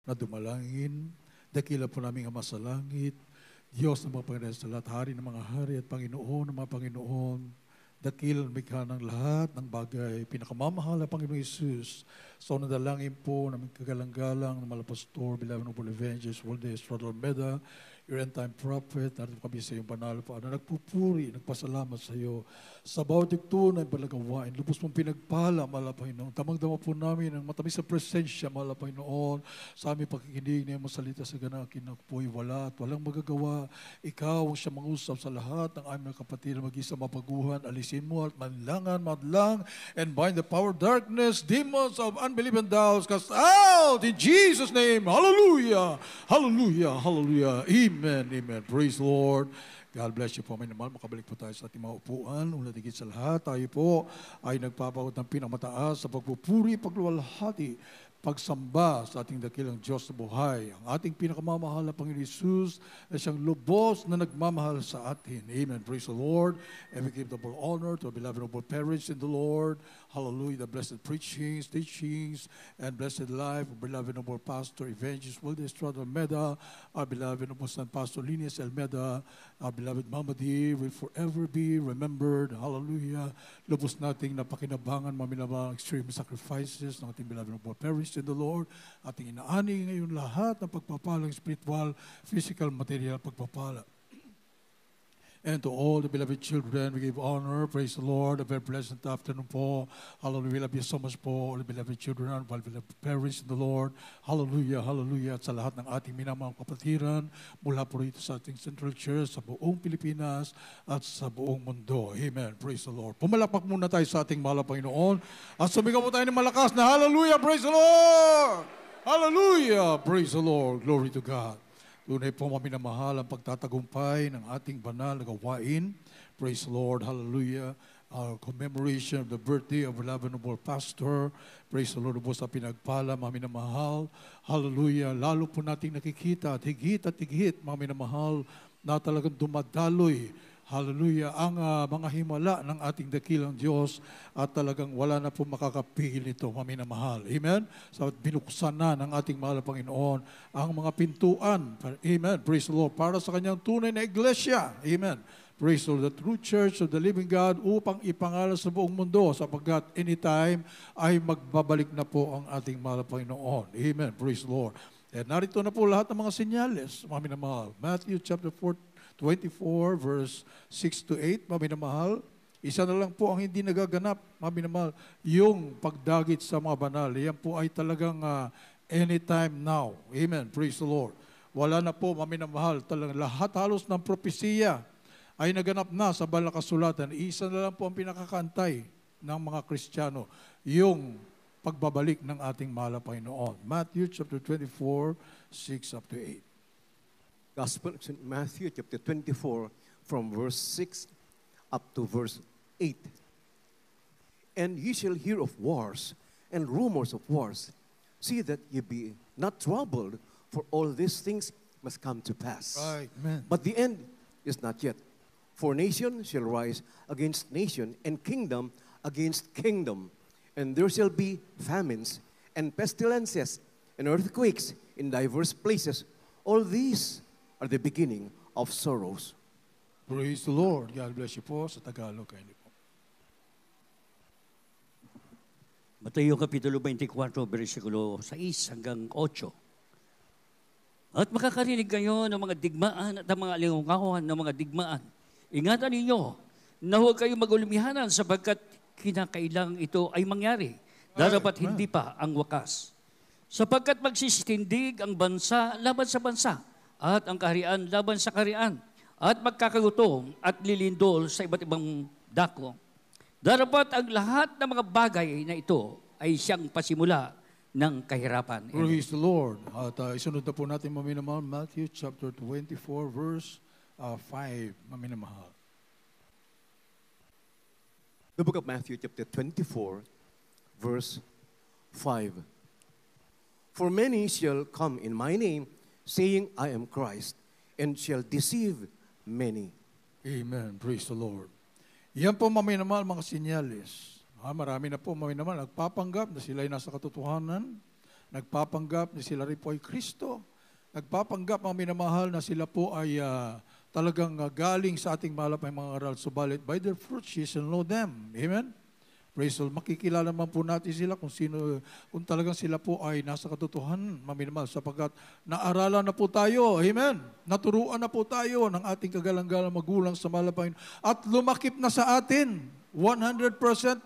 na dumalangin. Dakila po namin Ama sa langit, Diyos ng mga Panginoon sa lahat, Hari ng mga hari at Panginoon ng mga Panginoon. Dakila ng mikha ng lahat ng bagay, pinakamamahal na Panginoong Isus. So nadalangin po namin kagalang-galang ng mga pastor, beloved noble evangelist, World Day Estrada Almeda, your end-time prophet, narito kami sa iyong banal pa na nagpupuri, nagpasalamat sa iyo sa bawat yugto na ibalagawain. Lubos mong pinagpala, mahal na Panginoon. Tamang-dama po namin ang matamis sa presensya, mahal na Panginoon, sa aming pakikinig na iyong salita sa ganang kinapoy wala at walang magagawa. Ikaw ang siya mangusap sa lahat ng aming kapatid na mag-isa mapaguhan. Alisin mo at manlangan, madlang, and bind the power of darkness, demons of unbelief and doubts, cast out in Jesus' name. Hallelujah! Hallelujah! Hallelujah! Amen! Amen! Praise the Lord! God bless you po, may naman. Makabalik po tayo sa ating mga upuan. Una tigit sa lahat, tayo po ay nagpapakot ng pinamataas sa pagpupuri, pagluwalhati, pagsamba sa ating dakilang Diyos na buhay. Ang ating pinakamamahal na Panginoon Isus na siyang lubos na nagmamahal sa atin. Amen. Praise the Lord. And we give the full honor to our beloved noble parents in the Lord. Hallelujah. The blessed preachings, teachings, and blessed life of beloved noble pastor, evangelist World Day Estrada Almeda, our beloved noble son, Pastor Linus Almeda, our beloved Mama D will forever be remembered. Hallelujah. Lubos nating napakinabangan, maminabang extreme sacrifices ng ating beloved noble parents in the Lord. Ating inaani ngayon lahat ng pagpapalang spiritual, physical, material pagpapala. And to all the beloved children, we give honor. Praise the Lord. A very pleasant afternoon po. Hallelujah. We love you so much po, all the beloved children, all the beloved parents in the Lord. Hallelujah. Hallelujah. At sa lahat ng ating minamahal kapatiran, mula po rito sa ating Central Church, sa buong Pilipinas, at sa buong mundo. Amen. Praise the Lord. Pumalakpak muna tayo sa ating mahal na Panginoon. At sumigaw po tayo ng malakas na Hallelujah. Praise the Lord. Hallelujah. Praise the Lord. Glory to God. Tunay po maminamahal ang pagtatagumpay ng ating banal na gawain. Praise the Lord. Hallelujah. Our commemoration of the birthday of beloved noble pastor. Praise the Lord po sa pinagpala, maminamahal. Hallelujah. Lalo po nating nakikita at higit, maminamahal, na talagang dumadaloy. Hallelujah. Ang mga himala ng ating dakilang Diyos at talagang wala na po makakapigil nito, maminamahal. Amen? So binuksan na ng ating mahal na Panginoon ang mga pintuan. Amen. Praise the Lord. Para sa kanyang tunay na iglesia. Amen. Praise the Lord. The true church of the living God upang ipangaral sa buong mundo sapagkat anytime ay magbabalik na po ang ating mahal na Panginoon. Amen. Praise the Lord. And narito na po lahat ng mga senyales, maminamahal. Matthew chapter 24, verse 6 to 8, maminamahal. Isa na lang po ang hindi nagaganap, maminamahal, yung pagdagit sa mga banal. Yan po ay talagang anytime now. Amen. Praise the Lord. Wala na po, maminamahal, talagang lahat halos ng propesiya ay naganap na sa banal na kasulatan. Isa na lang po ang pinakakantay ng mga Kristiyano, yung pagbabalik ng ating mahal na Panginoon. Matthew chapter 24, 6 up to 8. Gospel of St. Matthew, chapter 24, from verse 6 up to verse 8. And ye shall hear of wars and rumors of wars. See that ye be not troubled, for all these things must come to pass. Right, amen. But the end is not yet. For nation shall rise against nation, and kingdom against kingdom. And there shall be famines, and pestilences, and earthquakes in diverse places. All these are the beginning of sorrows. Praise the Lord. God bless you po sa Tagalog. Kayo po. Mateo Kapitulo 24, versikulo 6 hanggang 8. At makakarinig kayo ng mga digmaan at ng mga alingawan ng mga digmaan. Ingatan ninyo na huwag kayo mag-ulimihanan sapagkat kinakailangan ito ay mangyari. Darapat hindi pa ang wakas. Sapagkat magsistindig ang bansa laban sa bansa at ang kaharian laban sa kaharian at magkakagutom at lilindol sa iba't ibang dako. Darapat ang lahat ng mga bagay na ito ay siyang pasimula ng kahirapan. Praise the Lord. At isunod na po natin, maminamahal, Matthew chapter 24, verse 5, maminamahal. The book of Matthew, chapter 24, verse 5. For many shall come in my name, saying, I am Christ, and shall deceive many. Amen. Praise the Lord. Yan po, maminamahal, mga sinyalis. Marami na po, maminamahal, nagpapanggap na sila ay nasa katotohanan Nagpapanggap na sila rin po ay Kristo. Nagpapanggap, mga minamahal, na sila po ay talagang galing sa ating mahal na mga aral. Subalit, by their fruits ye shall know them. Amen? Praise the Lord. Makikilala naman po natin sila kung talagang sila po ay nasa katotohanan, mga minamahal, sapagkat naaralan na po tayo. Amen? Naturuan na po tayo ng ating kagalang-galang magulang sa mahal na Panginoon. At lumakip na sa atin 100%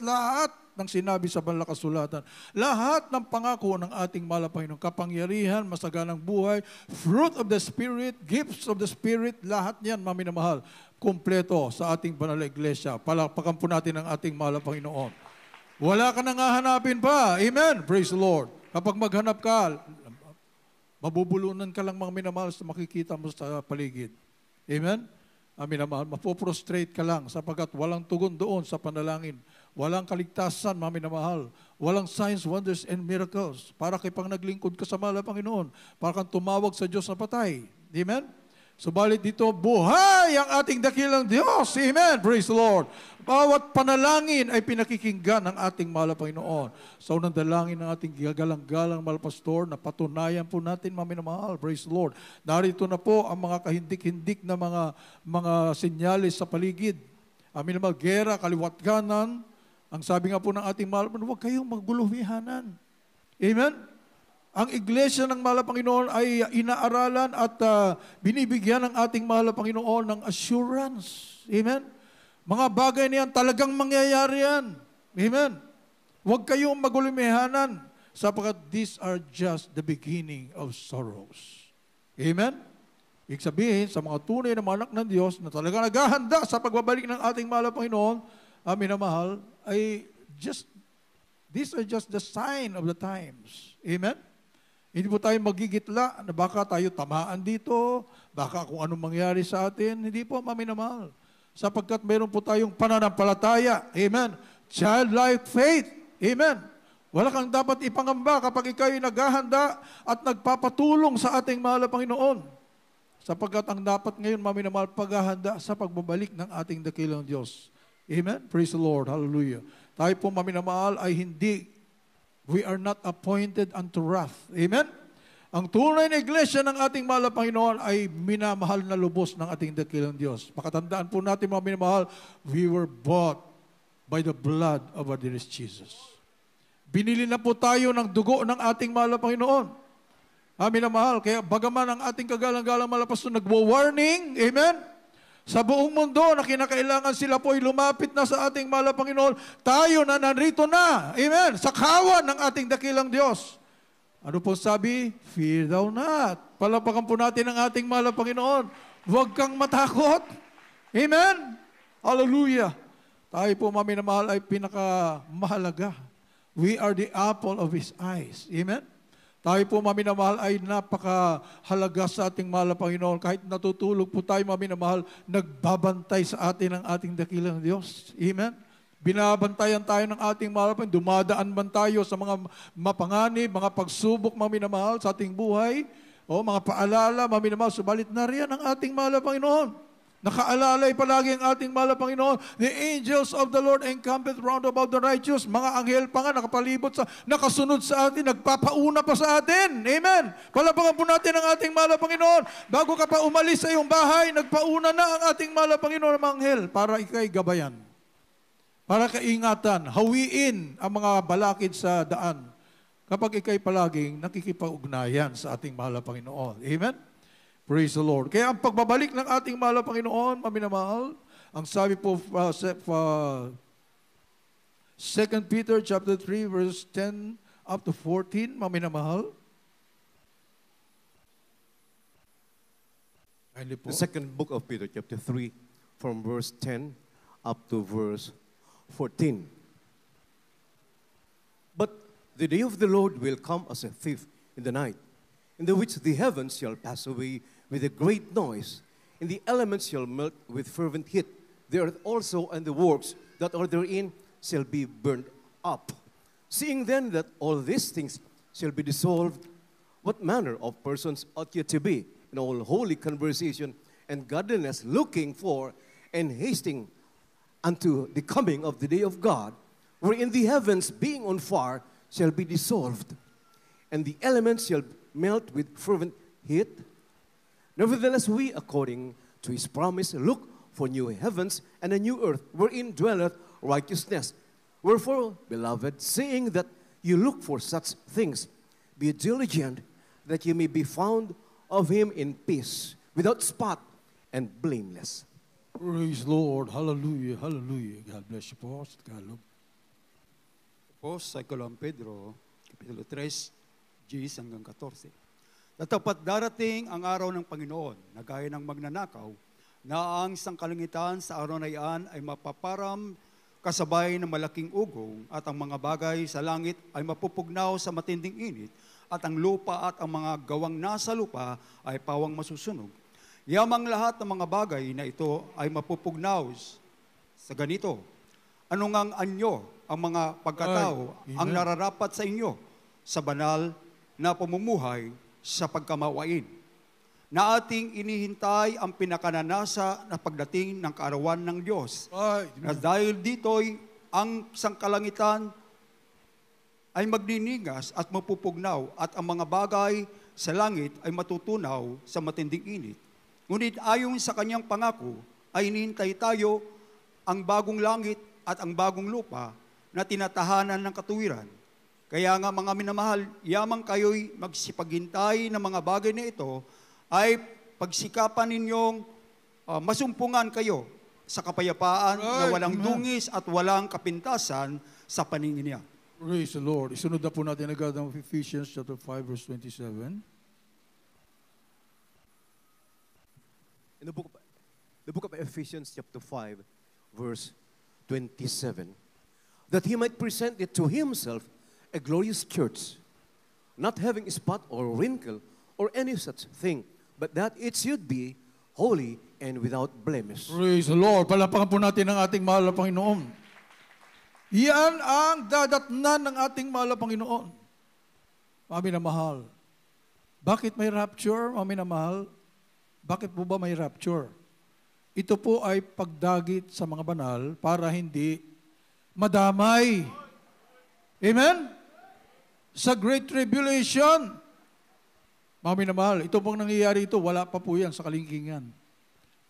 lahat ng sinabi sa banal na kasulatan. Lahat ng pangako ng ating mahal na Panginoon, kapangyarihan, masaganang buhay, fruit of the Spirit, gifts of the Spirit, lahat yan, mga minamahal, kumpleto sa ating banal na iglesia. Palakpakan po natin ang ating mahal na Panginoon. Wala ka nang hahanapin pa. Amen. Praise the Lord. Kapag maghanap ka, mabubulunan ka lang, mga minamahal, sa makikita mo sa paligid. Amen. Minamahal, mapoprostrate ka lang sapagkat walang tugon doon sa panalangin. Walang kaligtasan, mga minamahal. Walang signs, wonders, and miracles. Para kay pang naglingkod ka sa mahal na Panginoon. Para kang tumawag sa Diyos na patay. Amen? Subalit dito, buhay ang ating dakilang Diyos. Amen? Praise the Lord. Bawat panalangin ay pinakikinggan ng ating mahal na Panginoon. Sa unang dalangin ng ating gagalang-galang mahal pastor, na patunayan po natin, mga minamahal. Praise the Lord. Narito na po ang mga kahindik-hindik na mga sinyalis sa paligid. Amin naman, gera, kaliwat-ganan. Ang sabi nga po ng ating mahal, huwag kayong magbuluhihanan. Amen? Ang iglesia ng mahal na Panginoon ay inaaralan at binibigyan ng ating mahal na Panginoon ng assurance. Amen? Mga bagay na yan, talagang mangyayari yan. Amen? Huwag kayong magbuluhihanan sapagkat these are just the beginning of sorrows. Amen? Ibig sabihin, sa mga tunay na mga anak ng Diyos na talagang naghahanda sa pagbabalik ng ating mahal na Panginoon, amin na mahal, ay these are just the sign of the times. Amen? Hindi po tayo magigitla na baka tayo tamaan dito, baka kung anong mangyari sa atin. Hindi po, amin na mahal. Sapagkat meron po tayong pananampalataya. Amen? Childlike faith. Amen? Wala kang dapat ipangamba kapag ikaw ay naghahanda at nagpapatulong sa ating mahal na Panginoon. Sapagkat ang dapat ngayon, amin na mahal, paghahanda sa pagbabalik ng ating dakilang Diyos. Amen? Praise the Lord. Hallelujah. Tayo po, maminamahal, ay hindi, we are not appointed unto wrath. Amen? Ang tunay na iglesia ng ating mahal na Panginoon ay minamahal na lubos ng ating dakilang Diyos. Pakatandaan po natin, mga minamahal, we were bought by the blood of our dearest Jesus. Binili na po tayo ng dugo ng ating mahal na Panginoon. Minamahal, kaya bagaman ang ating kagalang-galang malapas na nagwa-warning, amen? Sa buong mundo na kinakailangan sila po ay lumapit na sa ating mahal na Panginoon, tayo na narito na, amen, sa kawan ng ating dakilang Diyos. Ano po sabi? Fear thou not. Palapakan po natin ang ating mahal na Panginoon. Huwag kang matakot. Amen? Hallelujah. Tayo po, mami na mahal, ay pinakamahalaga. We are the apple of His eyes. Amen? Tayo po, mami na mahal, ay napakahalaga sa ating mahal na Panginoon. Kahit natutulog po tayo, mami na mahal, nagbabantay sa atin ang ating dakilang Diyos. Amen? Binabantayan tayo ng ating mahal na Panginoon. Dumadaan man tayo sa mga mapanganib, mga pagsubok, mami na mahal, sa ating buhay. O mga paalala, mami na mahal, subalit na riyan ang ating mahal na Panginoon. Nakaalalay palagi ang ating mahal na Panginoon. The angels of the Lord encampeth round about the righteous. Mga anghel pa nga nakapalibot nakasunod sa atin, nagpapauna pa sa atin. Amen. Palapakan po natin ang ating mahal na Panginoon. Bago ka pa umalis sa iyong bahay, nagpauna na ang ating mahal na Panginoon ng mga anghel para ikay gabayan. Para kaingatan, hawiin ang mga balakid sa daan. Kapag ikay palaging nakikipag-ugnayan sa ating mahal na Panginoon. Amen. Praise the Lord. Kaya ang pagbabalik ng ating mahal na Panginoon, maminamahal, ang sabi po 2 Peter chapter 3 verse 10 up to 14, maminamahal. The second book of Peter chapter 3 from verse 10 up to verse 14. But the day of the Lord will come as a thief in the night, in the which the heavens shall pass away with a great noise, and the elements shall melt with fervent heat. The earth also and the works that are therein shall be burned up. Seeing then that all these things shall be dissolved, what manner of persons ought ye to be in all holy conversation and godliness, looking for and hasting unto the coming of the day of God, wherein the heavens being on fire shall be dissolved, and the elements shall melt with fervent heat. Nevertheless, we, according to his promise, look for new heavens and a new earth, wherein dwelleth righteousness. Wherefore, beloved, seeing that you look for such things, be diligent that you may be found of him in peace, without spot and blameless. Praise Lord. Hallelujah. Hallelujah. God bless you po sa Tagalog. Po sa Ikaw Pedro, Kapitulo 3, 10 hanggang 14. Tatapat darating ang araw ng Panginoon na gaya ng magnanakaw, na ang sangkalangitan sa araw na iyan ay mapaparam kasabay ng malaking ugong, at ang mga bagay sa langit ay mapupugnaw sa matinding init, at ang lupa at ang mga gawang nasa lupa ay pawang masusunog. Yamang lahat ng mga bagay na ito ay mapupugnaw sa ganito. Ano ngang anyo ang mga pagkatao Ay, ang amen. nararapat sa inyo sa banal na pamumuhay sa pagkamawain, na ating inihintay ang pinakananasa na pagdating ng kaarawan ng Diyos. Ay, Na dahil dito'y ang sangkalangitan ay magniningas at mapupugnaw, at ang mga bagay sa langit ay matutunaw sa matinding init. Ngunit ayon sa kanyang pangako, ay inihintay tayo ang bagong langit at ang bagong lupa na tinatahanan ng katuwiran. Kaya nga mga minamahal, yamang kayo'y magsipaghintay ng mga bagay na ito, ay pagsikapan ninyong masumpungan kayo sa kapayapaan na Right, walang amen. dungis at walang kapintasan sa paningin niya. praise the Lord. Isunod na po natin agad ang Ephesians chapter 5 verse 27. In the book of Ephesians chapter 5, verse 27, that he might present it to himself a glorious church, not having spot or wrinkle or any such thing, but that it should be holy and without blemish. Praise the Lord. Palapakan po natin ang ating mahal na Panginoon. Yan ang dadatnan ng ating mahal na Panginoon. Mami na mahal. Bakit may rapture, mami na mahal? Bakit po ba may rapture? Ito po ay pagdagit sa mga banal para hindi madamay. Amen? Sa Great Tribulation. Mami na mahal, ito pong nangyayari ito, wala pa po yan sa kalingkingan.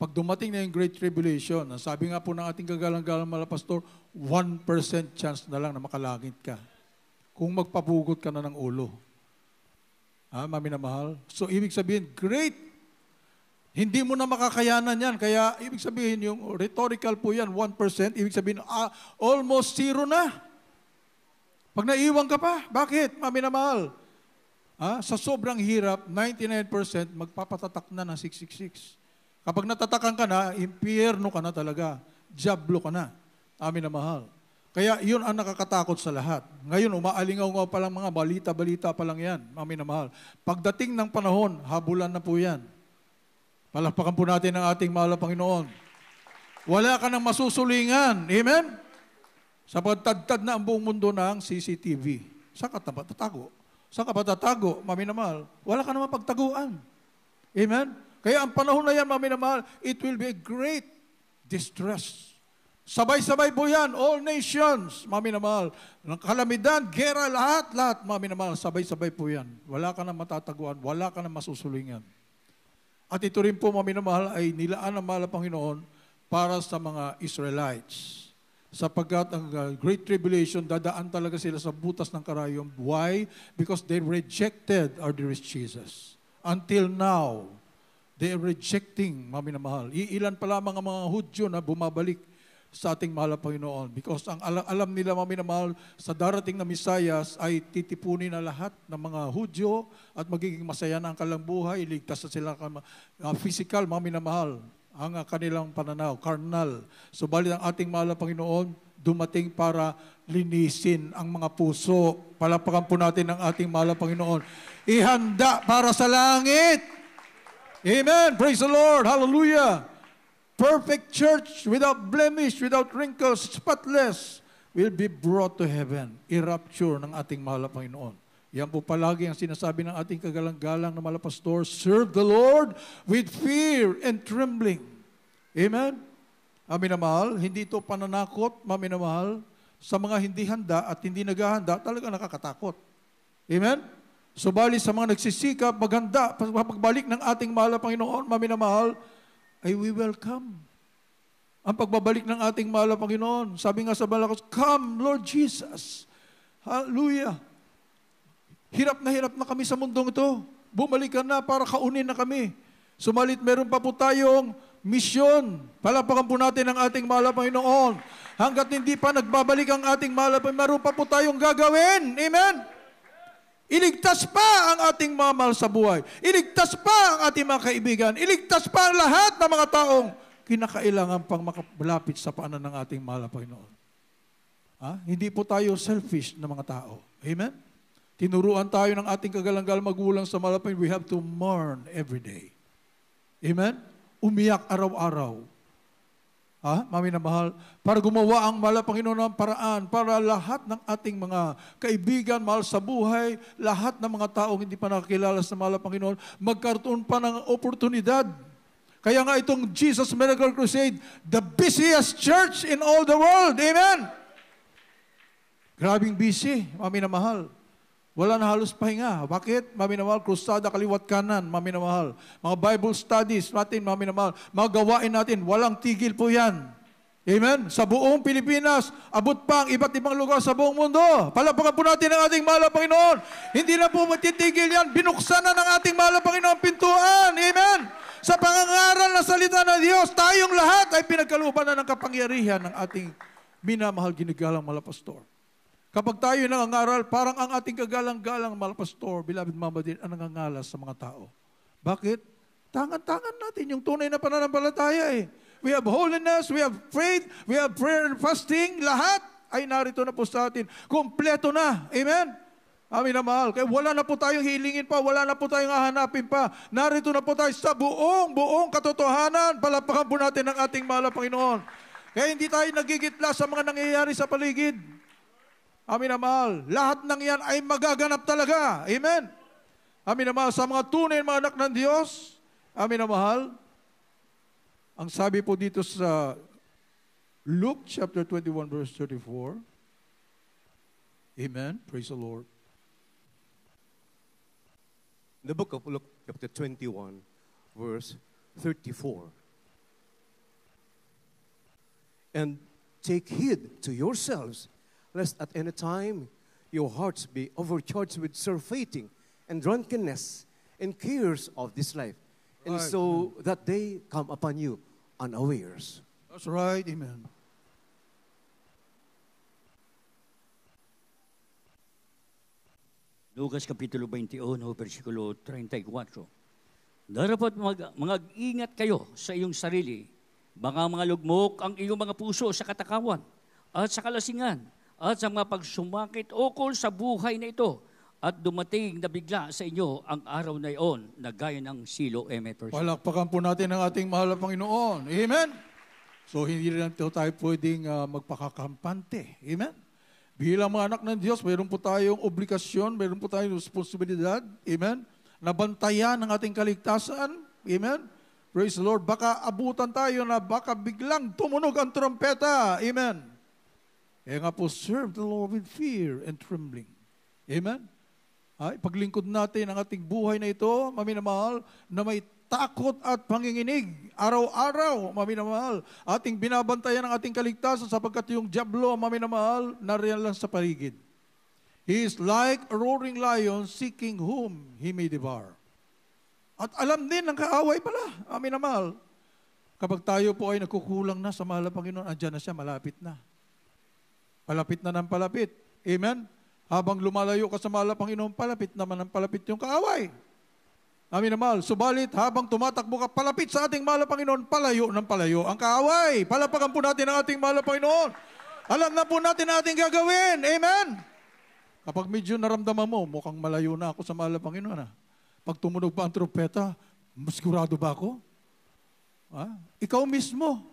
Pag dumating na yung Great Tribulation, ang sabi nga po ng ating kagalang-galang mga pastor, 1% chance na lang na makalangit ka. Kung magpapugot ka na ng ulo. Mami na mahal? So, ibig sabihin, great. Hindi mo na makakayanan yan. Kaya, ibig sabihin, yung rhetorical po yan, 1%, ibig sabihin, almost zero na. Pag naiwan ka pa, bakit? Mami na mahal? Sa sobrang hirap, 99% magpapatatak na ng 666. Kapag natatakan ka na, impyerno ka na talaga. Diablo ka na. Amin na mahal. Kaya yun ang nakakatakot sa lahat. Ngayon, umaalingaw pa lang mga balita-balita pa lang yan. Amin na mahal. Pagdating ng panahon, habulan na po yan. Palakpakan po natin ang ating mahal na Panginoon. Wala ka nang masusulingan. Amen? Sa pagtadtad na ang buong mundo ng CCTV. Saan ka tatago? Saan ka ba tatago, mami na mahal? Wala ka naman pagtaguan. Amen? Kaya ang panahon na yan, mami na mahal, it will be a great distress. Sabay-sabay po yan, all nations, mami na mahal. Kalamidad, gera, lahat, mami na mahal, sabay-sabay po yan. Wala ka nang matataguan, wala ka nang masusulingan. At ito rin po, mami na mahal, ay nilaan ng mahal na Panginoon para sa mga Israelites. Sapagkat ang Great Tribulation, dadaan talaga sila sa butas ng karayom. Why? Because they rejected our dearest Jesus. Until now, they are rejecting, mami na mahal. Iilan pa lamang ang mga Hudyo na bumabalik sa ating mahal na Panginoon. Because ang alam nila, mami na mahal, sa darating na Misayas ay titipunin na lahat ng mga Hudyo at magiging masaya na ang kanilang buhay. Iligtas na sila physical, mami na mahal. Ang kanilang pananaw, carnal. Subalit ang ating mahal na Panginoon, dumating para linisin ang mga puso. Palapakan po natin ang ating mahal na Panginoon. Ihanda para sa langit. Amen. Praise the Lord. Hallelujah. Perfect church without blemish, without wrinkles, spotless, will be brought to heaven. I-rapture ng ating mahal na Panginoon. Yan po palagi ang sinasabi ng ating kagalang-galang na mga pastor, serve the Lord with fear and trembling. Amen? Amin na mahal, hindi ito pananakot, mami na mahal, sa mga hindi handa at hindi naghahanda, talaga nakakatakot. Amen? Subalit sa mga nagsisikap, maghanda, pagbalik ng ating mahal na Panginoon, maminamahal, ay we welcome. Ang pagbabalik ng ating mahal na Panginoon, sabi nga sa Balakos, come, Lord Jesus. Hallelujah. Hirap na kami sa mundong ito. Bumalik ka na para kaunin na kami. Sumalit meron pa po tayong misyon. Palapakan po natin ang ating mahal na Panginoon. Hanggat hindi pa nagbabalik ang ating mahal na Panginoon, meron pa po tayong gagawin. Amen? Iligtas pa ang ating mga mahal sa buhay. Iligtas pa ang ating mga kaibigan. Iligtas pa ang lahat ng mga taong kinakailangan pang makalapit sa paanan ng ating mahal na Panginoon. Hindi po tayo selfish na mga tao. Amen? Tinuruan tayo ng ating kagalang-galang magulang sa mahal na Panginoon. We have to mourn every day. Amen? Umiyak araw-araw. Mami na mahal, para gumawa ang mahal na Panginoon ng paraan para lahat ng ating mga kaibigan, mahal sa buhay, lahat ng mga taong hindi pa nakakilala sa mahal na Panginoon, magkaroon pa ng oportunidad. Kaya nga itong Jesus Miracle Crusade, the busiest church in all the world. Amen? Grabing busy, mami na mahal. Wala na halos pahinga. Bakit? Mami na mahal, krusada, kaliwat kanan, mami na mahal. Mga Bible studies natin, mami na mahal. Mga gawain natin, walang tigil po yan. Amen? Sa buong Pilipinas, abot pa ang iba't ibang lugar sa buong mundo. Palapakan po natin ang ating mahal na Panginoon. Hindi na po matitigil yan. Binuksan na ng ating mahal na Panginoon pintuan. Amen? Sa pangangaral na salita ng Diyos, tayong lahat ay pinagkalooban na ng kapangyarihan ng ating minamahal ginigalang mahal na pastor. Kapag tayo nangangaral, parang ang ating kagalang-galang mahal pastor, beloved mama din, ang nangangalas sa mga tao. Bakit? Tangan-tangan natin yung tunay na pananampalataya eh. We have holiness, we have faith, we have prayer and fasting, lahat ay narito na po sa atin. Kompleto na. Amen? Amin na mahal. Kaya wala na po tayong hilingin pa, wala na po tayong hahanapin pa. Narito na po tayo sa buong katotohanan. Palapakan po natin ang ating mahal na Panginoon. Kaya hindi tayo nagigitla sa mga nangyayari sa paligid. Amin na mahal. Lahat ng yan ay magaganap talaga. Amen? Amin na mahal. Sa mga tunay mga anak ng Diyos, amin na mahal. Ang sabi po dito sa Luke chapter 21 verse 34. Amen? Praise the Lord. In the book of Luke chapter 21 verse 34. And take heed to yourselves, lest at any time your hearts be overcharged with surfeiting and drunkenness and cares of this life, and Right. so that they come upon you unawares. That's right. Amen. Lucas Kapitulo 21, versikulo 34. Darapat mag-ingat kayo sa iyong sarili. Baka mga lugmok ang iyong mga puso sa katakawan at sa kalasingan at sa mga pagsumakit ukol sa buhay na ito at dumating na bigla sa inyo ang araw na iyon na gaya ng silo. Palakpakan po natin ang ating mahal na Panginoon. Amen? So hindi rin tayo pwedeng magpakakampante. Amen? Bilang mga anak ng Diyos, mayroon po tayong obligasyon, mayroon po tayong responsibilidad. Amen? Nabantayan ang ating kaligtasan. Amen? Praise the Lord. Baka abutan tayo na baka biglang tumunog ang trompeta. Amen? Kaya nga po, serve the Lord with fear and trembling. Amen? Ay, paglingkod natin ang ating buhay na ito, maminamahal, na may takot at panginginig. Araw-araw, maminamahal. Ating binabantayan ang ating kaligtasan sapagkat yung diablo, maminamahal, nariyan lang sa paligid. He is like a roaring lion seeking whom he may devour. At alam din ng kaaway pala, maminamahal. Kapag tayo po ay nagkukulang na sa mahal na Panginoon, andyan na siya, malapit na. Palapit na ng palapit. Amen? Habang lumalayo ka sa mahal na Panginoon, palapit naman ng palapit yung kaaway. Amin na mahal. Subalit, habang tumatakbo ka palapit sa ating mahal na Panginoon, palayo ng palayo ang kaaway. Palapakan po natin ang ating mahal na Panginoon. Alam na po natin ang ating gagawin. Amen? Kapag medyo naramdaman mo, mukhang malayo na ako sa mahal na Panginoon. Pag tumunog pa ang trompeta, sigurado ba ako? Ikaw mismo,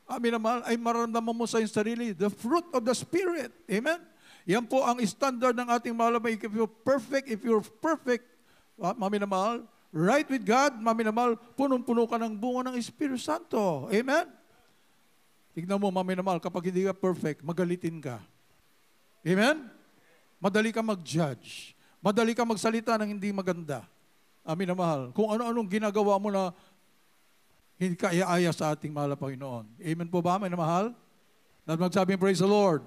amin na mahal, ay maramdaman mo sa iyong sarili, the fruit of the Spirit. Amen? Yan po ang standard ng ating mahal na Panginoon. If you're perfect, mami na mahal, right with God, mami na mahal, punong-puno ka ng bunga ng Espiritu Santo. Amen? Tignan mo, mami na mahal, kapag hindi ka perfect, magalitin ka. Amen? Madali ka mag-judge. Madali ka magsalita ng hindi maganda. Amin na mahal. Kung ano-anong ginagawa mo na hindi ka iaaya sa ating mahal na Panginoon. Amen po ba, may na mahal? At magsabing, praise the Lord.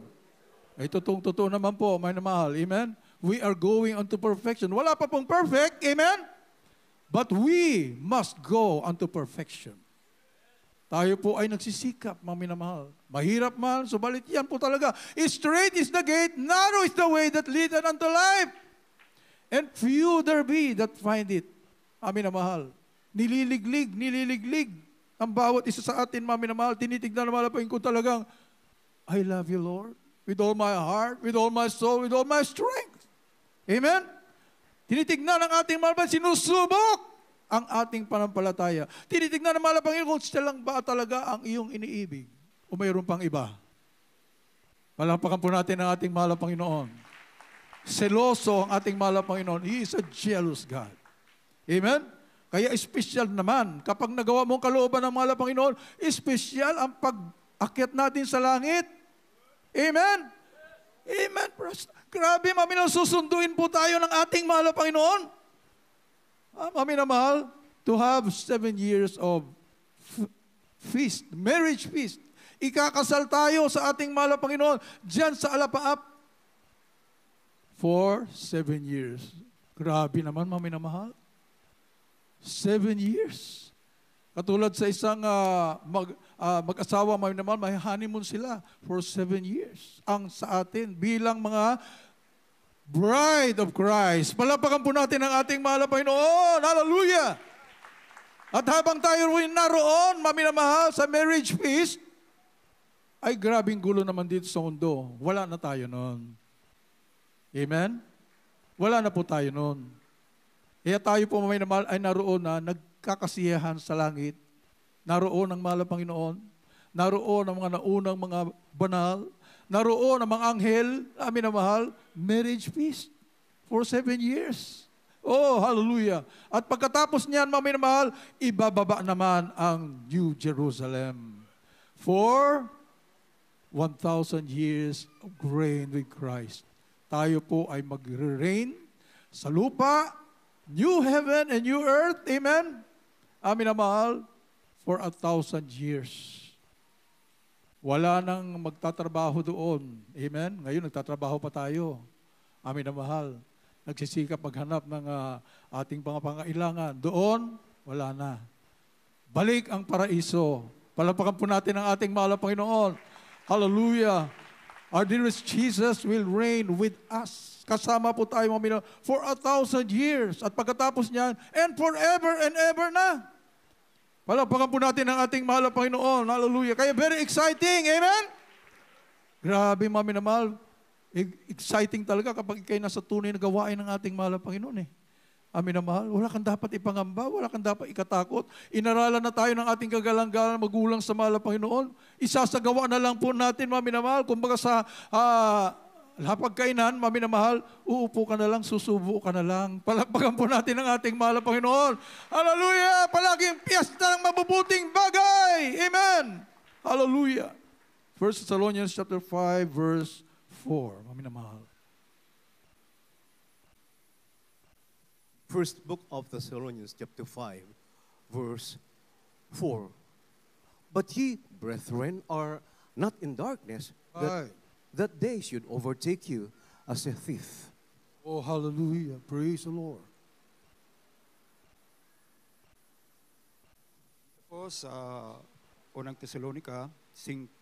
Ay, totoo naman po, may na mahal. Amen? We are going unto perfection. Wala pa pong perfect. Amen? But we must go unto perfection. Tayo po ay nagsisikap, mga minamahal. Mahirap man, subalit yan po talaga. Straight is the gate, narrow is the way that leadeth unto life. And few there be that find it. Amin na mahal. Nililiglig ang bawat isa sa atin, mga minamahal. Tinitignan na malapain ko talagang, I love you, Lord, with all my heart, with all my soul, with all my strength. Amen? Tinitignan ang ating malapain, sinusubok ang ating panampalataya. Tinitignan ng mahal na Panginoon kung siya lang ba talaga ang iyong iniibig o mayroon pang iba. Palakpakan po natin ang ating mahal na Panginoon. Seloso ang ating mahal na Panginoon. He is a jealous God. Amen? Kaya special naman. Kapag nagawa mong kalooban ng mahal na Panginoon, special ang pag-akyat natin sa langit. Amen? Amen. Grabe, Panginoon, susunduin po tayo ng ating mahal na Panginoon. Mami na mahal, to have 7 years of feast, marriage feast. Ikakasal tayo sa ating mahal na Panginoon dyan sa Alapaap for 7 years. Grabe naman, mami na mahal. 7 years. Katulad sa isang mag-asawa, mami na mahal, may honeymoon sila for 7 years. Ang sa atin, bilang mga Bride of Christ. Palapakan po natin ang ating mahal na Panginoon. Hallelujah! At habang tayo rin naroon, maminamahal, sa marriage feast, ay grabing gulo naman dito sa mundo. Wala na tayo noon. Amen? Wala na po tayo noon. Kaya tayo po maminamahal ay naroon na nagkakasiyahan sa langit. Naroon ang mahal na Panginoon. Naroon ang mga naunang mga banal. Naroon ang mga anghel, amin na mahal, marriage feast for 7 years. Oh, hallelujah. At pagkatapos niyan, amin na mahal, ibababa naman ang New Jerusalem for 1,000 years of reign with Christ. Tayo po ay mag-reign sa lupa, new heaven and new earth, amen? Amin na mahal, for 1,000 years. Wala nang magtatrabaho doon. Amen? Ngayon, nagtatrabaho pa tayo. Amin na mahal. Nagsisikap maghanap ng ating pangailangan. Doon, wala na. Balik ang paraiso. Palapakan po natin ang ating mahal na Panginoon. Hallelujah. Our dearest Jesus will reign with us. Kasama po tayo, mga for 1,000 years. At pagkatapos niyan, and forever and ever na. Palapakan po natin ang ating mahal na Panginoon. Hallelujah. Kaya very exciting. Amen? Grabe, mami na mahal. Exciting talaga kapag ikay nasa tunay na gawain ng ating mahal na Panginoon. Amin na mahal. Wala kang dapat ipangamba. Wala kang dapat ikatakot. Inaralan na tayo ng ating kagalang-galang magulang sa mahal na Panginoon. Isasagawa na lang po natin, mami na mahal. Kumbaga sa hapagkainan, mami na mahal, uupo ka na lang, susubo ka na lang. Palakpakan po natin ang ating mahal na Panginoon. Hallelujah! Palaging piyesta ng mabubuting bagay. Amen! Hallelujah! 1 Thessalonians chapter 5, verse 4. Mami na mahal. First book of Thessalonians chapter 5, verse 4. But ye, brethren, are not in darkness, that day should overtake you as a thief. Oh, hallelujah. Praise the Lord. Po sa unang Tesalonica,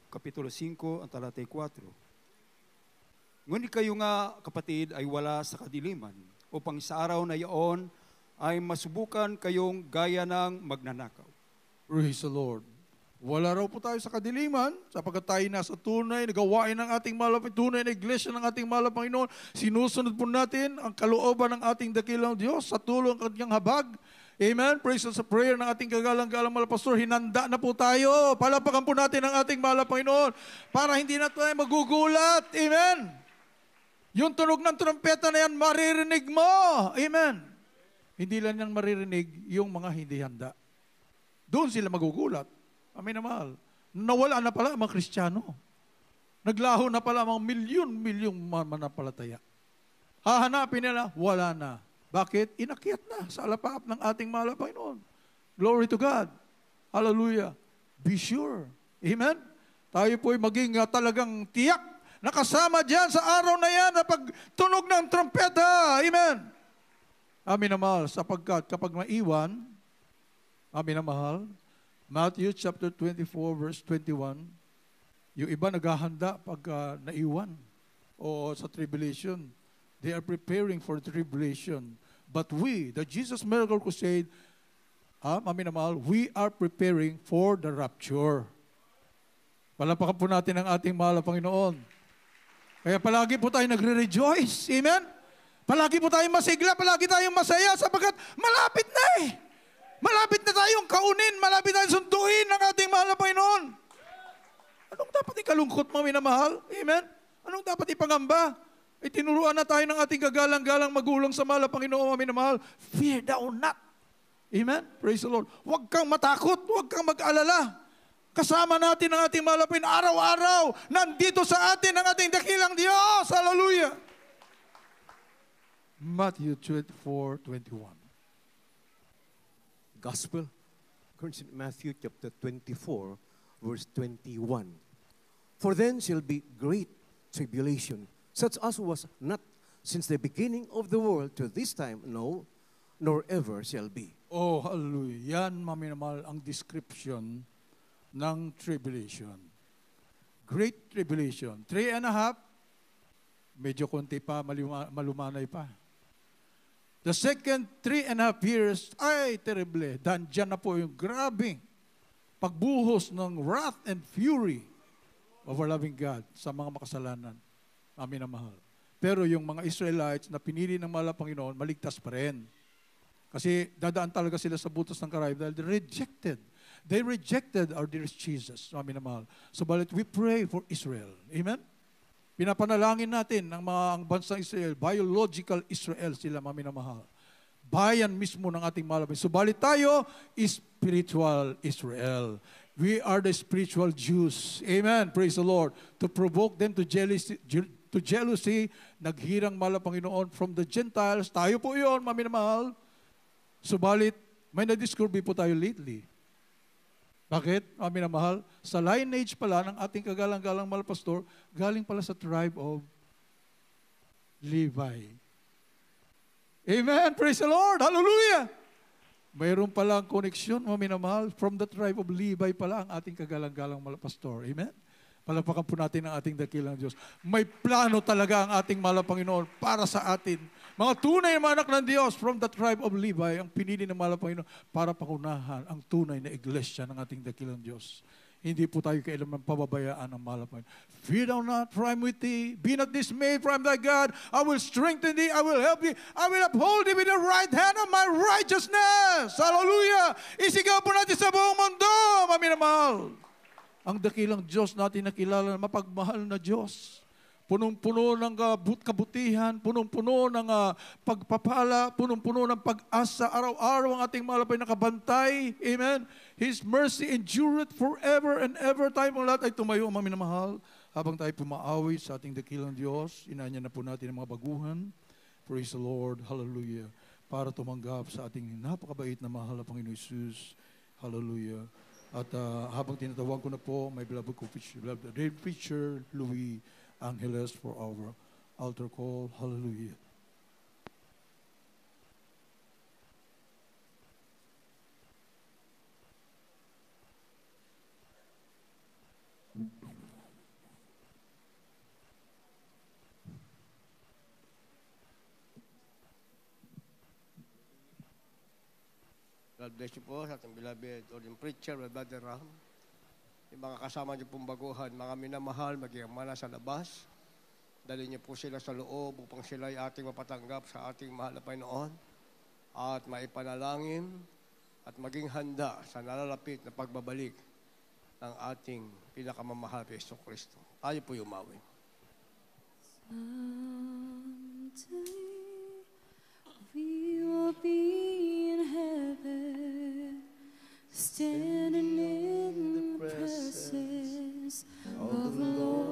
Kapitulo 5, ang talatay 4. Ngunit kayo nga, kapatid, ay wala sa kadiliman, upang sa araw na iyon ay masubukan kayong gaya ng magnanakaw. Praise the Lord. Wala raw po tayo sa kadiliman, sapagkat tayo nasa tunay na gawain ng ating mahal na tunay na iglesia ng ating mahal na Panginoon. Sinusunod po natin ang kalooban ng ating dakilang Diyos sa tulong ng kanyang habag. Amen. Praise sa prayer ng ating kagalang-galang mahal na pastor. Hinanda na po tayo. Palapakan po natin ang ating mahal na Panginoon para hindi na tayo magugulat. Amen. Yung tunog ng trumpeta na yan, maririnig mo. Amen. Hindi lang niyang maririnig yung mga hindi handa. Doon sila magugulat. Amin na mahal. Nawala na pala ang mga Kristiyano. Naglaho na pala ang mga milyon-milyong manampalataya. Hahanapin nila, wala na. Bakit? Inakyat na sa alapaap ng ating mahal na Panginoon. Glory to God. Hallelujah. Be sure. Amen? Tayo po'y maging talagang tiyak na kasama dyan sa araw na yan na pagtunog ng trompeta. Amen? Amin na mahal, sapagkat kapag maiwan, amin na mahal, Matthew chapter 24 verse 21, yung iba naghahanda pag naiwan o sa tribulation. They are preparing for tribulation. But we, the Jesus Miracle Crusade, amin na mahal, we are preparing for the rapture. Palapakan po natin ang ating mahal na Panginoon. Kaya palagi po tayo nagre-rejoice. Amen? Palagi po tayong masigla, palagi tayong masaya sapagkat malapit na eh. Malapit na tayong kaunin, malapit tayong sunduin ng ating mahal na Panginoon. Anong dapat ikalungkot mo, minamahal? Amen? Anong dapat ipangamba? Itinuruan na tayo ng ating kagalang-galang magulang sa mahal na Panginoon, minamahal. Fear thou not. Amen? Praise the Lord. Huwag kang matakot, huwag kang mag-alala. Kasama natin ang ating mahal na Panginoon. Araw-araw, nandito sa atin ang ating dakilang Diyos. Hallelujah. Matthew 24:21. Gospel, according to Matthew chapter 24, verse 21. For then shall be great tribulation, such as was not since the beginning of the world to this time, no, nor ever shall be. Oh, hallelujah. Yan, maminamahal, ang description ng tribulation. Great tribulation. 3.5, medyo konti pa, malumanay pa. The second 3.5 years, ay, terrible. Dandyan na po yung grabing pagbuhos ng wrath and fury of our loving God sa mga makasalanan. Amin na mahal. Pero yung mga Israelites na pinili ng mahal na Panginoon, maligtas pa rin. Kasi dadaan talaga sila sa butas ng karayom dahil they rejected our dearest Jesus. Amin na mahal. Subalit we pray for Israel. Amen? Pinapanalangin natin ang bansang Israel, biological Israel sila, amin na mahal. Bayan mismo ng ating mahal. Subalit tayo, spiritual Israel. We are the spiritual Jews. Amen. Praise the Lord. To provoke them to jealousy, naghirang mahal na Panginoon from the Gentiles. Tayo po yun, amin na mahal. Subalit, may na-discover po tayo lately. Bakit? Amin na mahal. Sa lineage pala ng ating kagalang-galang mahal pastor, galing pala sa tribe of Levi. Amen. Praise the Lord. Hallelujah. Mayroon palang koneksyon, amin na mahal, from the tribe of Levi pala ang ating kagalang-galang mahal pastor. Amen. Palapakan po natin ang ating dakilang Diyos. May plano talaga ang ating mahal na Panginoon para sa atin. Mga tunay na anak ng Diyos from the tribe of Levi, ang pinili ng mahal na Panginoon para pangunahan ang tunay na iglesia ng ating dakilang Diyos. Hindi po tayo kailanman pababayaan ang mahal na Panginoon. Fear thou not, for I am with thee. Be not dismayed, for I am thy God. I will strengthen thee, I will help thee. I will uphold thee with the right hand of my righteousness. Hallelujah! Isigaw po natin sa buong mundo, amin na mahal. Ang dakilang Diyos natin nakilala na mapagmahal na Diyos. Punong-puno ng kabutihan, punong-puno ng pagpapala, punong-puno ng pag-asa. Araw-araw ang ating mahal na nakabantay. Amen. His mercy endureth forever and ever. Tayo mong lahat ay tumayo, amin na mahal. Habang tayo pumaawi sa ating dakilang Diyos, inanya na po natin ang mga baguhan. Praise the Lord. Hallelujah. Para tumanggap sa ating napakabait na mahal na Panginoon Jesus. Hallelujah. At habang tinatawag ko na po, my beloved preacher, Louis Angeles, for our altar call. Hallelujah. God bless you po sa ating beloved ordained preacher, Brother Ram. Yung mga kasama niyo pong baguhan, mga minamahal, maging mana sa labas. Dali niyo po sila sa loob upang sila ay ating mapatanggap sa ating mahal na Panginoon at maipanalangin at maging handa sa nalalapit na pagbabalik ng ating pinakamamahal na Yesu Kristo. Tayo po yumawi. Someday we will be in heaven, standing in the presence of the Lord.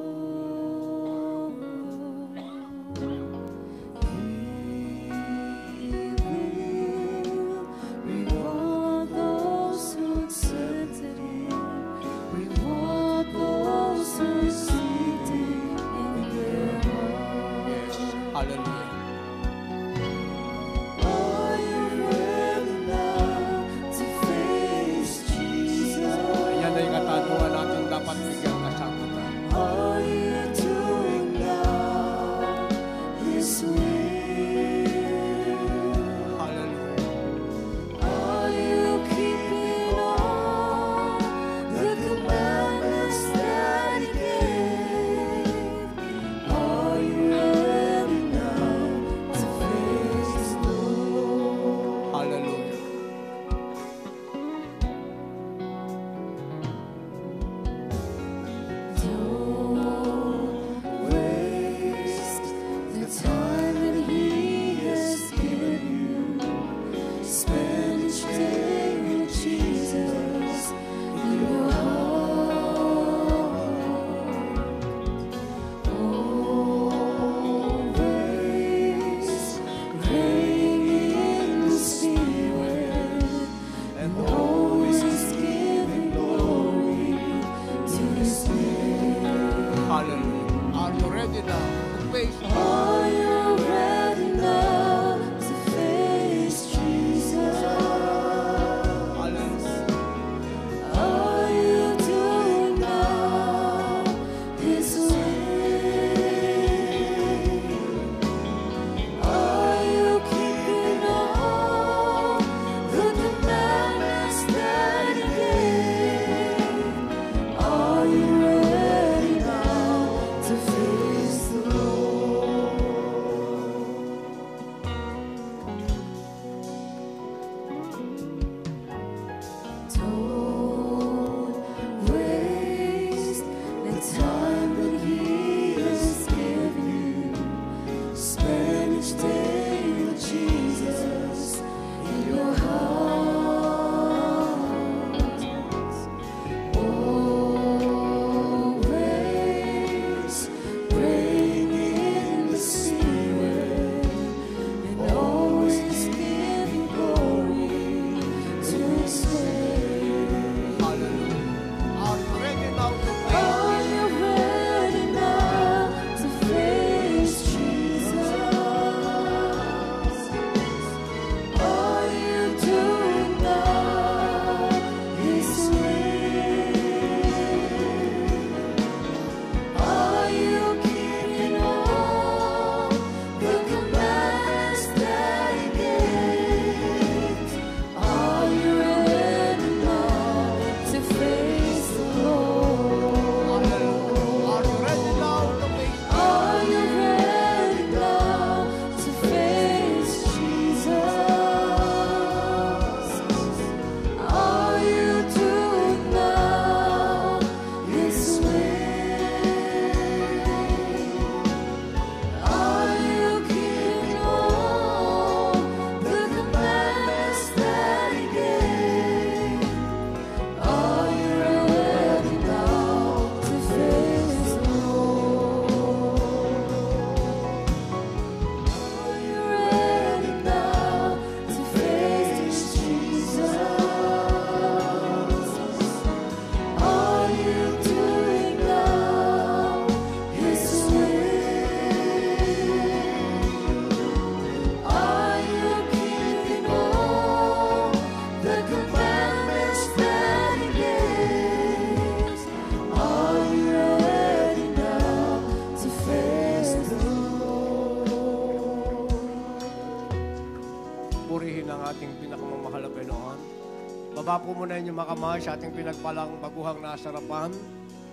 Baba po muna inyong mga kamay sa ating pinagpalang baguhang nasa harapan.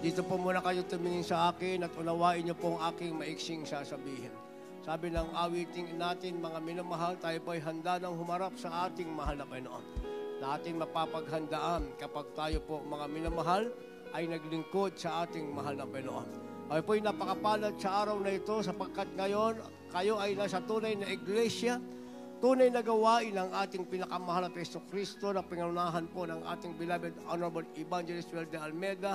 Dito po muna kayo tumingin sa akin at unawain niyo po ang aking maiksing sasabihin. Sabi ng awiting natin, mga minamahal, tayo po ay handa ng humarap sa ating mahal na Panginoon. Na ating mapapaghandaan kapag tayo po, mga minamahal, ay naglingkod sa ating mahal na Panginoon. Ay po ay napakapalad sa araw na ito sapagkat ngayon kayo ay nasa tunay na iglesia, tunay na gawain ng ating pinakamahal na Jesucristo na pingunahan po ng ating beloved Honorable Evangelist Will de Almeida,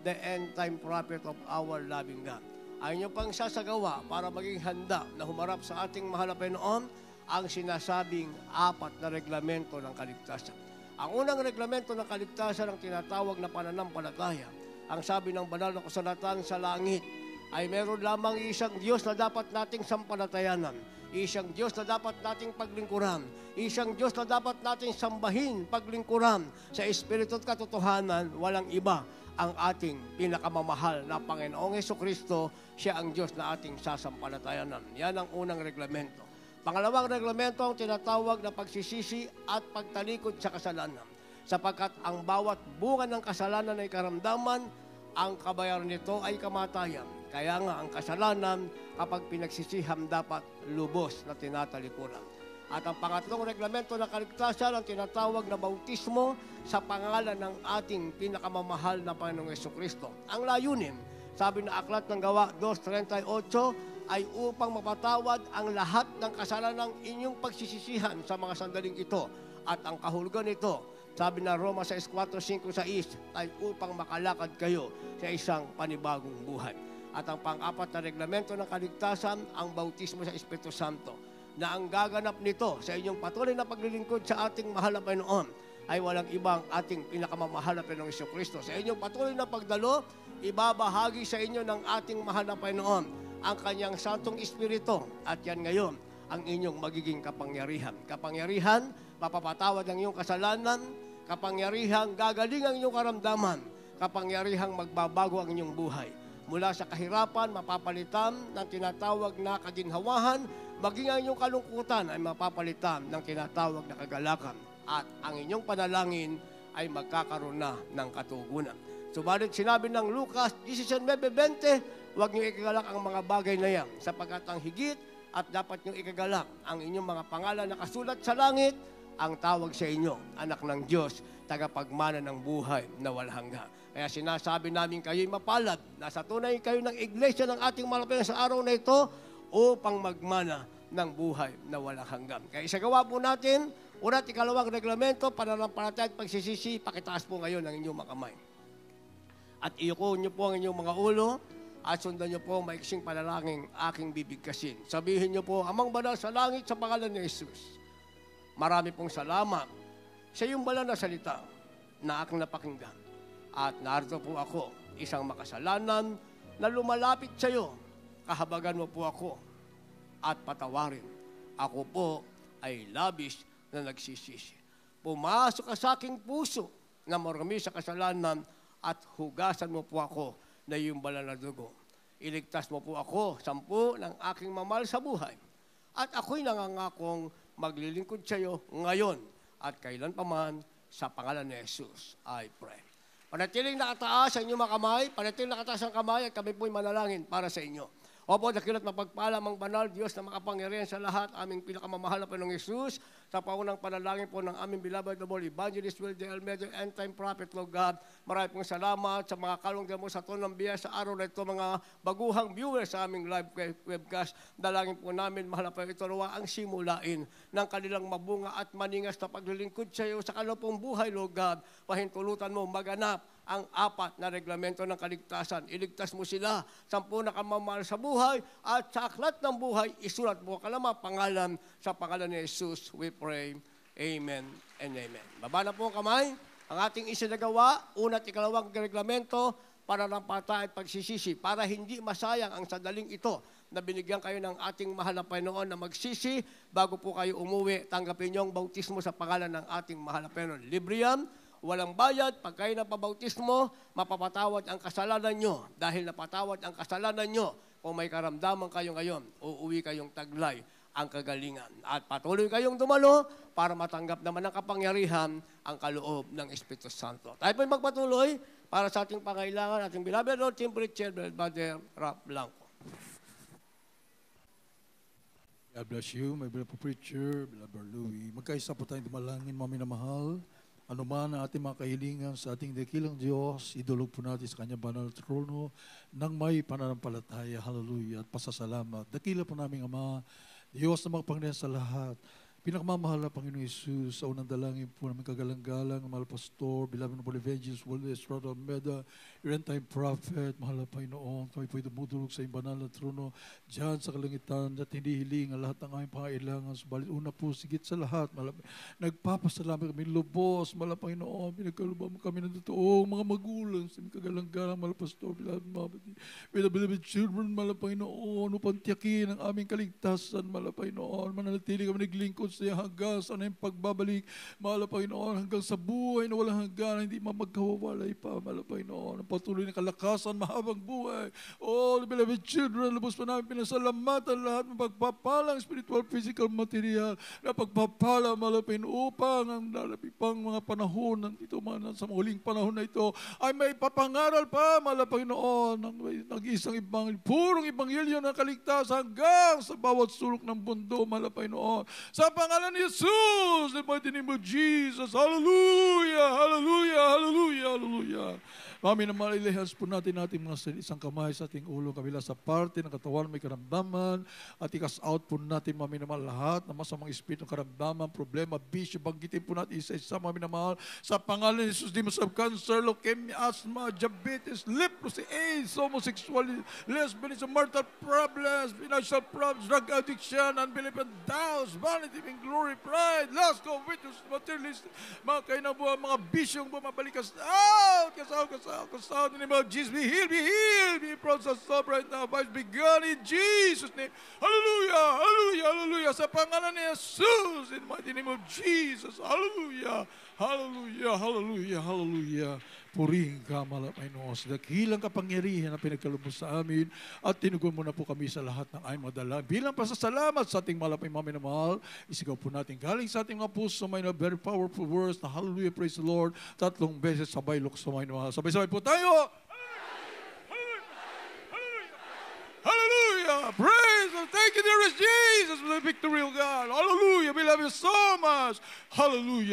the end-time prophet of our loving God. Ay inyo pang sasagawa para maging handa na humarap sa ating mahal na Panginoon ang sinasabing 4 na reglamento ng kaligtasan. Ang unang reglamento ng kaligtasan ang tinatawag na pananampalataya. Ang sabi ng banal na kasulatan sa langit ay meron lamang isang Diyos na dapat nating sampalatayanan. Isang Diyos na dapat nating paglingkuran. Isang Diyos na dapat nating sambahin, paglingkuran. Sa Espiritu at katotohanan, walang iba ang ating pinakamamahal na Panginoong Jesucristo. Siya ang Diyos na ating sasampalatayanan. Yan ang unang reglamento. Pangalawang reglamento ang tinatawag na pagsisisi at pagtalikod sa kasalanan. Sapagkat ang bawat bunga ng kasalanan ay karamdaman, ang kabayaran nito ay kamatayan. Kaya nga ang kasalanan, kapag pinagsisiham, dapat lubos na tinatalikuran. At ang pangatlong reglamento ng kaligtasan ang tinatawag na bautismo sa pangalan ng ating pinakamamahal na Panginoong Jesucristo. Ang layunin, sabi na aklat ng Gawa 2:38, ay upang mapatawad ang lahat ng kasalanang inyong pagsisisihan sa mga sandaling ito. At ang kahulugan nito, sabi na Roma 6:4-5-6, ay upang makalakad kayo sa isang panibagong buhay. At ang pang-apat na reglamento ng kaligtasan, ang bautismo sa Espiritu Santo, na ang gaganap nito sa inyong patuloy na paglilingkod sa ating mahal na Panginoon ay walang ibang ating pinakamamahal na Panginoong Jesucristo. Sa inyong patuloy na pagdalo, ibabahagi sa inyo ng ating mahal na Panginoon ang kanyang Santong Espiritu. At yan ngayon ang inyong magiging kapangyarihan. Kapangyarihan, mapapatawad ang iyong kasalanan. Kapangyarihan, gagaling ang iyong karamdaman. Kapangyarihan, magbabago ang inyong buhay. Mula sa kahirapan, mapapalitan ng tinatawag na kaginhawahan, maging ang inyong kalungkutan ay mapapalitan ng tinatawag na kagalakan. At ang inyong panalangin ay magkakaroon na ng katugunan. Subalit sinabi ng Lucas 16:20, huwag niyo ikagalak ang mga bagay na yan, sapagkat ang higit at dapat niyo ikagalak ang inyong mga pangalan na kasulat sa langit, ang tawag sa inyo, anak ng Diyos, tagapagmana ng buhay na walang hanggan. Kaya sinasabi namin kayo'y mapalad, nasa tunay kayo ng iglesia ng ating malapit sa araw na ito upang magmana ng buhay na walang hanggan. Kaya isagawa po natin, una at ikalawang reglamento, pananampalataya at pagsisisi, pakitaas po ngayon ang inyong mga kamay. At iyuko niyo po ang inyong mga ulo at sundan niyo po ang maiksing panalangin aking bibigkasin. Sabihin niyo po, Amang Banal sa langit sa pangalan ni Jesus, marami pong salamat sa iyong banal na salita na aking napakinggan. At narito po ako, isang makasalanan na lumalapit sa iyo. Kahabagan mo po ako at patawarin. Ako po ay labis na nagsisisi. Pumasok ka sa aking puso na marami sa kasalanan at hugasan mo po ako na iyong banal na dugo. Iligtas mo po ako, 10 ng aking mamahal sa buhay. At ako'y nangangakong maglilingkod sa iyo ngayon at kailan paman sa pangalan ni Jesus. I pray. Panatiling nakataas sa inyong mga kamay, panatiling nakataas ang kamay at kami po'y manalangin para sa inyo. Opo, dakilat mapagpala mang banal, Diyos na makapangyarihan sa lahat, aming pinakamamahal na Panginoong Jesus, sa paunang panalangin po ng aming beloved Honorable Evangelist Will de Almeida, end-time prophet, Lord God. Marami pong salamat sa mga kalunggan mo sa tunong biya sa araw na ito, mga baguhang viewers sa aming live webcast. Dalangin po namin, mahal na Panginoon, ito raw ang simulain ng kanilang mabunga at maningas na paglilingkod sa iyo sa kalupong buhay, Lord God. Pahintulutan mo maganap ang 4 na reglamento ng kaligtasan. Iligtas mo sila, 10 na kamamahal sa buhay, at sa aklat ng buhay, isulat mo kalamang pangalan sa pangalan ni Jesus. We pray. Amen and amen. Baba na po ang kamay. Ang ating isinagawa, una at ikalawang reglamento, pananampalataya at pagsisisi, para hindi masayang ang sandaling ito na binigyan kayo ng ating mahal na Panginoon na magsisi bago po kayo umuwi. Tanggapin niyo ang bautismo sa pangalan ng ating mahal na Panginoon. Libre yan. Walang bayad, pag kayo napabautismo, mapapatawad ang kasalanan nyo. Dahil napatawad ang kasalanan nyo, kung may karamdaman kayo ngayon, uuwi kayong taglay. ang kagalingan. At patuloy kayong dumalo para matanggap naman ng kapangyarihan ang kaloob ng Espiritu Santo. Tayo po'y magpatuloy para sa ating pangailangan, ating beloved Lord, Team Preacher, Brother Rap Blanco. God bless you, my beloved preacher, beloved Louie. Magkaisa po tayong dumalangin, mga minamahal. Ano man ang ating mga kahilingan sa ating dakilang Diyos, idulog po natin sa kanyang banal na trono ng may pananampalataya, hallelujah, at pasasalamat. Dakila po namin Ama, Diyos na magpanginayan sa lahat. Pinakamamahal na Panginoon Jesus, sa unang dalangin po namin kagalang-galang, mahal pastor, beloved noble evangelist, Willie Estrada Almeida, your time prophet, mahal na Panginoon, kami po'y dumudulog sa iyong banal na trono, dyan sa kalangitan, at hindi hiling ang lahat ng aming pangailangan, subalit una po, sigit sa lahat, nagpapasalamat kami lubos, mahal na Panginoon, pinagkalubang kami ng totoong mga magulang, sa aming kagalang-galang, mahal pastor, beloved children, mahal na Panginoon, upang tiyakin ang aming kaligtasan, mahal na Panginoon, mananatili kami naglingkod sa iyo hanggang sa aming pagbabalik, mahal na Panginoon, hanggang sa buhay na walang hanggan, hindi magkawawalay pa, mahal na Panginoon, ang patuloy ng kalakasan, mahabang buhay. Oh, beloved children, lubos pa namin pinasalamatan lahat ng pagpapalang spiritual, physical, material, na pagpapala, mahal na Panginoon, upang ang pang mga panahon, dito, sa huling panahon na ito, ay may papangaral pa, mahal na Panginoon, ng nag-isang purong ebanghelyo ng kaligtasan hanggang sa bawat sulok ng mundo, mahal na Panginoon. Sa pangalan ni Jesus, in the mighty name of Jesus, hallelujah, hallelujah, hallelujah, hallelujah. Mami, na mailihas po natin mga isang kamay sa ating ulo, kabila sa parte ng katawan may karamdaman, at i-cast out po natin, mami, naman lahat ng masamang espiritu ng karamdaman, problema, bisyo, banggitin po natin isa-isa, mami, naman, sa pangalan ni Jesus, demons of cancer, leukemia, asthma, diabetes, leprosy, AIDS, homosexuality, lesbianism, marital problems, financial problems, drug addiction, unbelief and doubts, vanity and glory, pride, lust, covetous, materialism, mga kainabuhan, mga bisyong bumabalik, cast out, cast out in the name of Jesus. Be healed, be processed up right now. By begun in Jesus' name. Hallelujah, hallelujah, hallelujah. Sa pangalan ni Jesus, in the mighty name of Jesus. Hallelujah, hallelujah, hallelujah, hallelujah. Purihin ka, mahal na Panginoon, sa dakilang kapangyarihan na pinagkaloob sa amin, at tinugon mo na po kami sa lahat ng aming madala. Bilang pasasalamat sa ating mahal na mahal, isigaw po natin galing sa ating mga puso, may na very powerful words na hallelujah, praise the Lord, 3 beses sabay lukso, may mahal. Sabay-sabay po tayo! Hallelujah! Praise and thank you, dearest Jesus, for the victory of God. Hallelujah! We love you so much. Hallelujah!